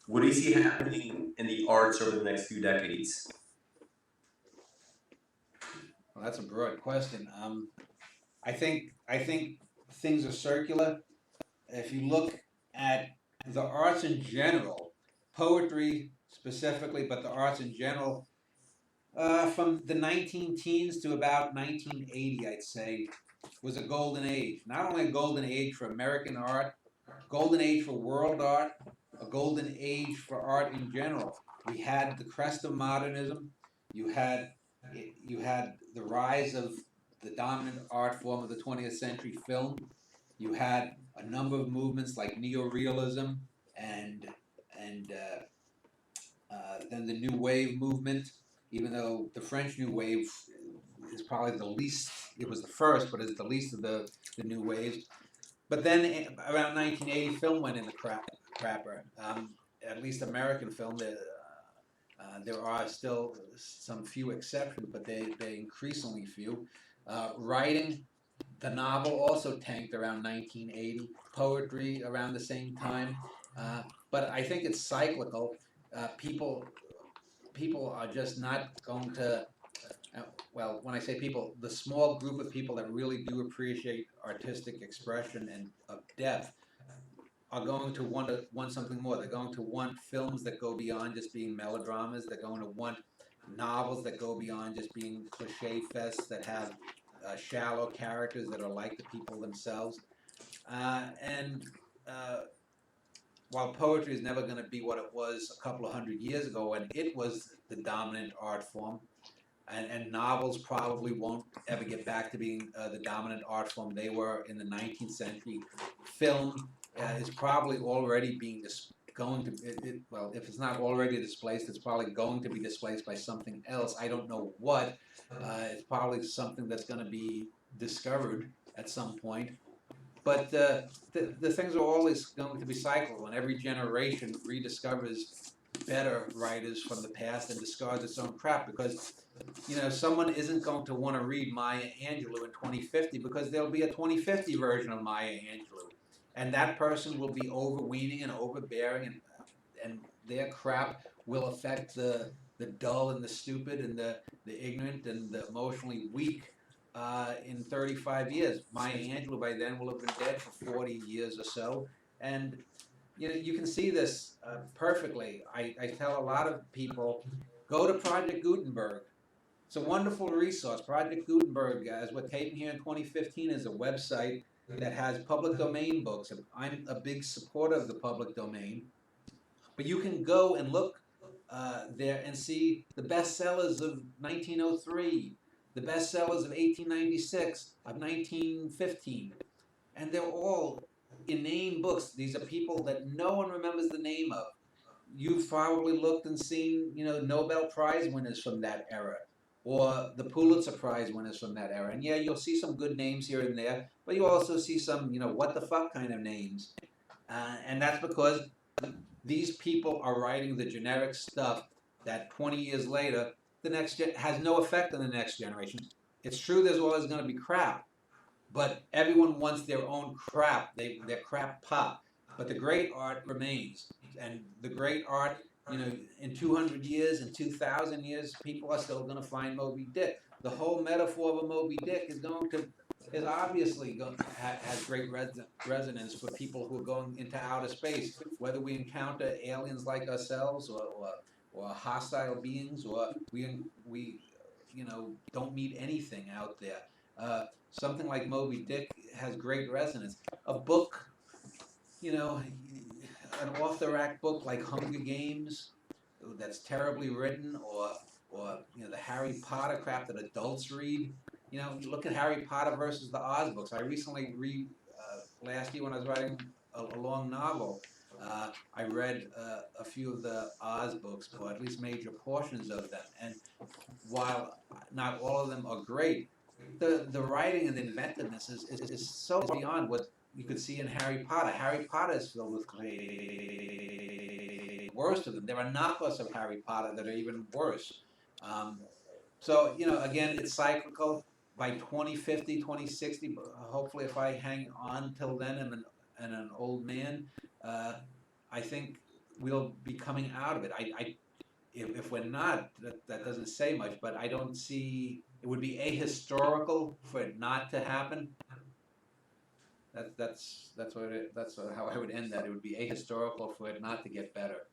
What do you see happening in the arts over the next few decades? Well, that's a broad question. I think things are circular. If you look at the arts in general, poetry specifically, but the arts in general, from the 19 teens to about 1980, I'd say, was a golden age. Not only a golden age for American art, golden age for world art, a golden age for art in general. We had the crest of modernism. You had you had the rise of the dominant art form of the 20th century, film. You had a number of movements like neorealism and and then the New Wave movement. Even though the French New Wave is probably the least, it was the first, but it's the least of the new waves. But then around 1980, film went in the crapper. At least American film. There are still some few exceptions, but they increasingly few. Writing, the novel also tanked around 1980. Poetry around the same time. But I think it's cyclical. People are just not going to well, when I say people, the small group of people that really do appreciate artistic expression and of depth are going to want something more. They're going to want films that go beyond just being melodramas. They're going to want novels that go beyond just being cliche fests that have shallow characters that are like the people themselves. And while poetry is never going to be what it was a couple of hundred years ago when it was the dominant art form, and novels probably won't ever get back to being the dominant art form they were in the 19th century. Film is probably already being going to well, if it's not already displaced, it's probably going to be displaced by something else. I don't know what. It's probably something that's going to be discovered at some point. But the things are always going to be cyclical, and every generation rediscovers better writers from the past and discards its own crap because someone isn't going to want to read Maya Angelou in 2050 because there'll be a 2050 version of Maya Angelou, and that person will be overweening and overbearing, and their crap will affect the dull and the stupid and the ignorant and the emotionally weak in 35 years. Maya Angelou by then will have been dead for 40 years or so, and you can see this perfectly. I tell a lot of people, go to Project Gutenberg. It's a wonderful resource. Project Gutenberg, as we're taping here in 2015, is a website that has public domain books. I'm a big supporter of the public domain. But you can go and look there and see the bestsellers of 1903, the bestsellers of 1896, of 1915. And they're all inane books. These are people that no one remembers the name of. You've probably looked and seen, Nobel Prize winners from that era, or the Pulitzer Prize winners from that era. And yeah, you'll see some good names here and there, but you also see some, what the fuck kind of names. And that's because these people are writing the generic stuff that 20 years later, the next has no effect on the next generation. It's true there's always going to be crap, but everyone wants their own crap. Their crap pop. But the great art remains, and the great art, in 200 years, in 2,000 years, people are still going to find Moby Dick. The whole metaphor of a Moby Dick is obviously has great resonance for people who are going into outer space, whether we encounter aliens like ourselves or hostile beings, or we don't meet anything out there. Something like Moby Dick has great resonance. A book, an off the rack book like Hunger Games, that's terribly written, or the Harry Potter crap that adults read. You look at Harry Potter versus the Oz books. I recently last year when I was writing a long novel, I read a few of the Oz books, or at least major portions of them. And while not all of them are great, the writing and the inventiveness is so beyond what you could see in Harry Potter. Harry Potter is filled with worst of them. There are knockoffs of Harry Potter that are even worse. Um, so, again, it's cyclical. By 2050, 2060, hopefully if I hang on till then and an old man, I think we'll be coming out of it. If we're not, that doesn't say much, but I don't see, it would be ahistorical for it not to happen. That's how I would end that. It would be ahistorical for it not to get better.